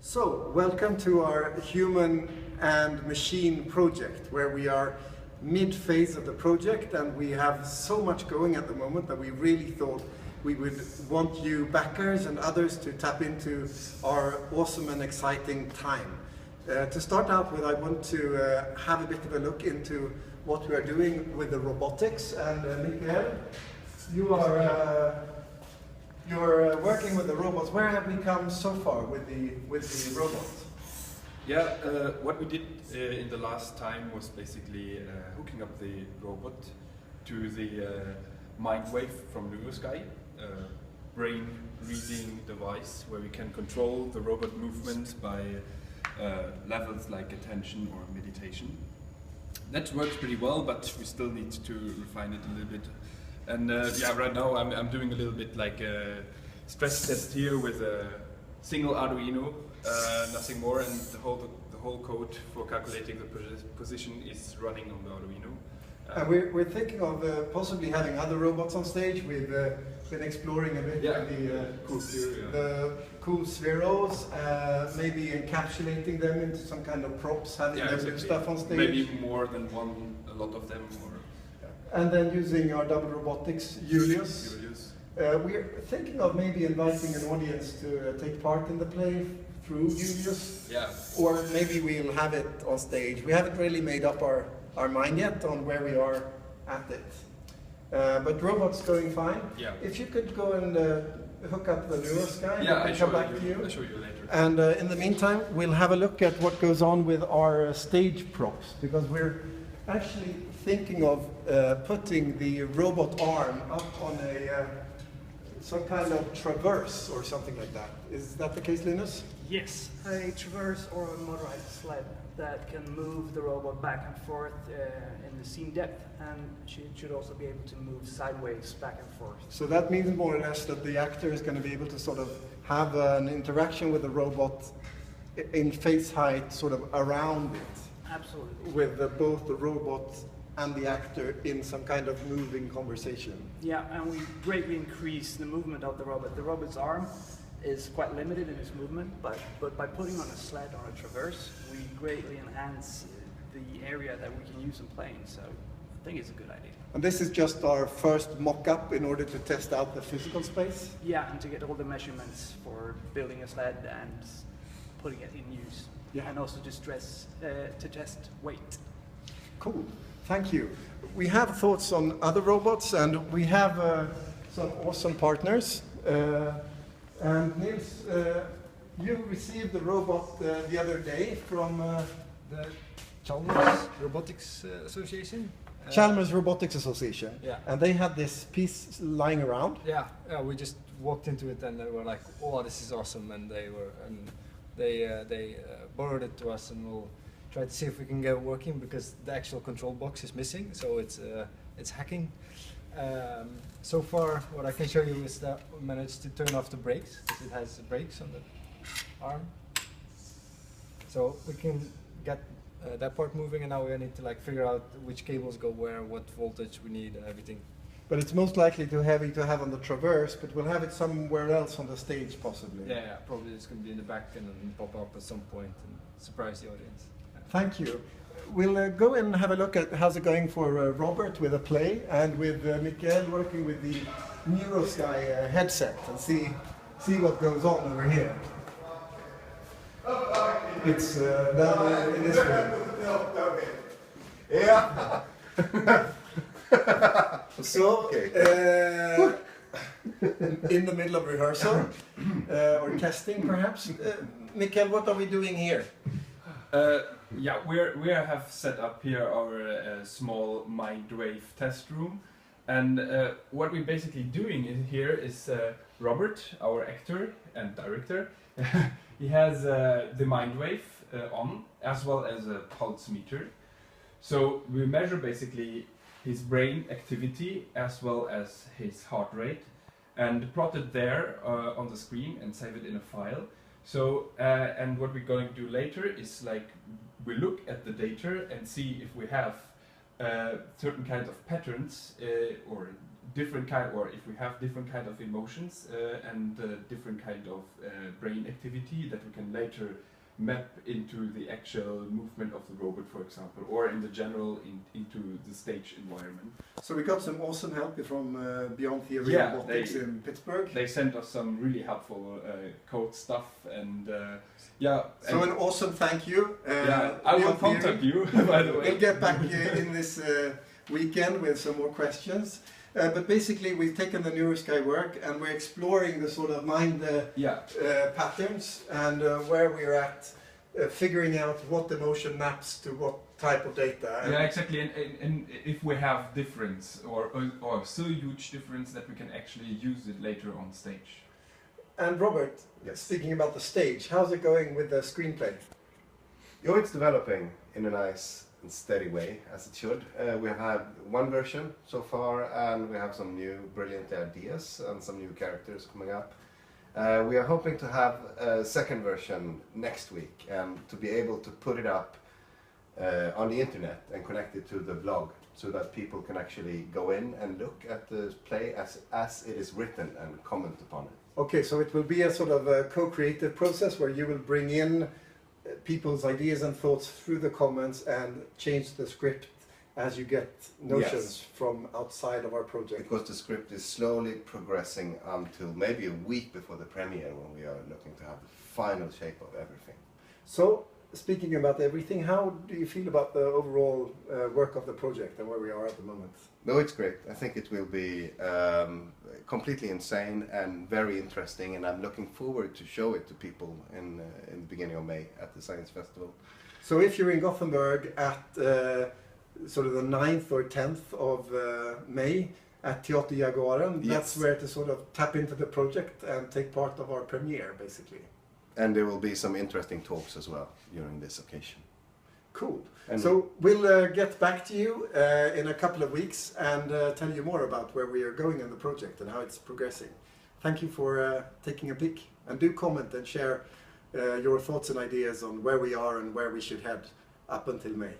So, welcome to our human and machine project, where we are mid-phase of the project and we have so much going at the moment that we really thought we would want you backers and others to tap into our awesome and exciting time. To start out with, I want to have a bit of a look into what we are doing with the robotics, and Mikael, you're working with the robots. Where have we come so far with the robots? Yeah, what we did in the last time was basically hooking up the robot to the mind wave from Sky, brain reading device where we can control the robot movements by levels like attention or meditation. That works pretty well, but we still need to refine it a little bit. And yeah, right now I'm doing a little bit like a stress test here with a single Arduino, nothing more, and the whole code for calculating the position is running on the Arduino. We're thinking of possibly having other robots on stage. We've been exploring a bit the cool spheros, maybe encapsulating them into some kind of props, having them do stuff on stage. Maybe more than one, a lot of them. And then using our double robotics, Julius. We're thinking of maybe inviting an audience to take part in the play through Julius. Yeah. Or maybe we'll have it on stage. We haven't really made up our mind yet on where we are at it. But robots going fine. Yeah. If you could go and hook up the Sky, yeah, I'll come back to you. I'll show you later. And in the meantime, we'll have a look at what goes on with our stage props, because we're actually thinking of putting the robot arm up on some kind of traverse or something like that. Is that the case, Linus? Yes, a traverse or a motorized sled that can move the robot back and forth in the scene depth, and she should also be able to move sideways back and forth. So that means more or less that the actor is going to be able to sort of have an interaction with the robot in face height, sort of around it. Absolutely. With both the robot and the actor in some kind of moving conversation. Yeah, and we greatly increase the movement of the robot. The robot's arm is quite limited in its movement, but by putting on a sled or a traverse, we greatly enhance the area that we can use in playing. So I think it's a good idea. And this is just our first mock-up in order to test out the physical space? Yeah, and to get all the measurements for building a sled and putting it in use. Yeah. And also to test weight. Cool, thank you. We have thoughts on other robots, and we have some awesome partners. And Nils, you received the robot the other day from the Chalmers Robotics Association. Chalmers Robotics Association. Yeah. And they had this piece lying around. Yeah, we just walked into it and they were like, "Oh, this is awesome!" And they borrowed it to us, and we'll try to see if we can get it working, because the actual control box is missing, so it's hacking. So far, what I can show you is that we managed to turn off the brakes, because it has brakes on the arm. So we can get that part moving, and now we need to like figure out which cables go where, what voltage we need, and everything. But it's most likely too heavy to have on the traverse, but we'll have it somewhere else on the stage, possibly. Yeah, probably it's going to be in the back and then pop up at some point and surprise the audience. Yeah. Thank you. We'll go and have a look at how's it going for Robert with a play, and with Mikael working with the Sky headset, and see what goes on over here. It's down in this room. Yeah. So, in the middle of rehearsal, or testing perhaps, Mikael, what are we doing here? Yeah, we have set up here our small mind wave test room, and what we're basically doing here is Robert, our actor and director, he has the mind wave on, as well as a pulse meter. So we measure basically his brain activity as well as his heart rate, and plot it there on the screen and save it in a file. So and what we're going to do later is like we look at the data and see if we have certain kinds of patterns or different kind, or if we have different kind of emotions and different kind of brain activity that we can later map into the actual movement of the robot, for example, or in the general into the stage environment. So we got some awesome help from Beyond Theory Yeah, Robotics in Pittsburgh. They sent us some really helpful code stuff, and yeah. So an awesome thank you. Yeah, I will Beyond Theory. contact you, by the way. We'll get back in this weekend with some more questions. But basically we've taken the NeuroSky work and we're exploring the sort of mind patterns and where we're at, figuring out what emotion maps to what type of data. Yeah, exactly, and if we have difference or so huge difference that we can actually use it later on stage. And Robert, Yes. speaking about the stage, how's it going with the screenplay? It's developing in a nice and steady way, as it should. We have had one version so far, and we have some new brilliant ideas and some new characters coming up. We are hoping to have a second version next week, and to be able to put it up on the internet and connect it to the blog, so that people can actually go in and look at the play as it is written and comment upon it. Okay, so it will be a sort of a co-creative process where you will bring in people's ideas and thoughts through the comments and change the script as you get notions Yes. from outside of our project. Because the script is slowly progressing until maybe a week before the premiere, when we are looking to have the final shape of everything. So, speaking about everything, how do you feel about the overall work of the project and where we are at the moment? No, it's great. I think it will be completely insane and very interesting, and I'm looking forward to show it to people in the beginning of May at the Science Festival. So if you're in Gothenburg at sort of the 9th or 10th of May at Teater Jaguaren, that's Yes. where to sort of tap into the project and take part of our premiere, basically. And there will be some interesting talks as well during this occasion. Cool. And So we'll get back to you in a couple of weeks and tell you more about where we are going in the project and how it's progressing. Thank you for taking a peek, and do comment and share your thoughts and ideas on where we are and where we should head up until May.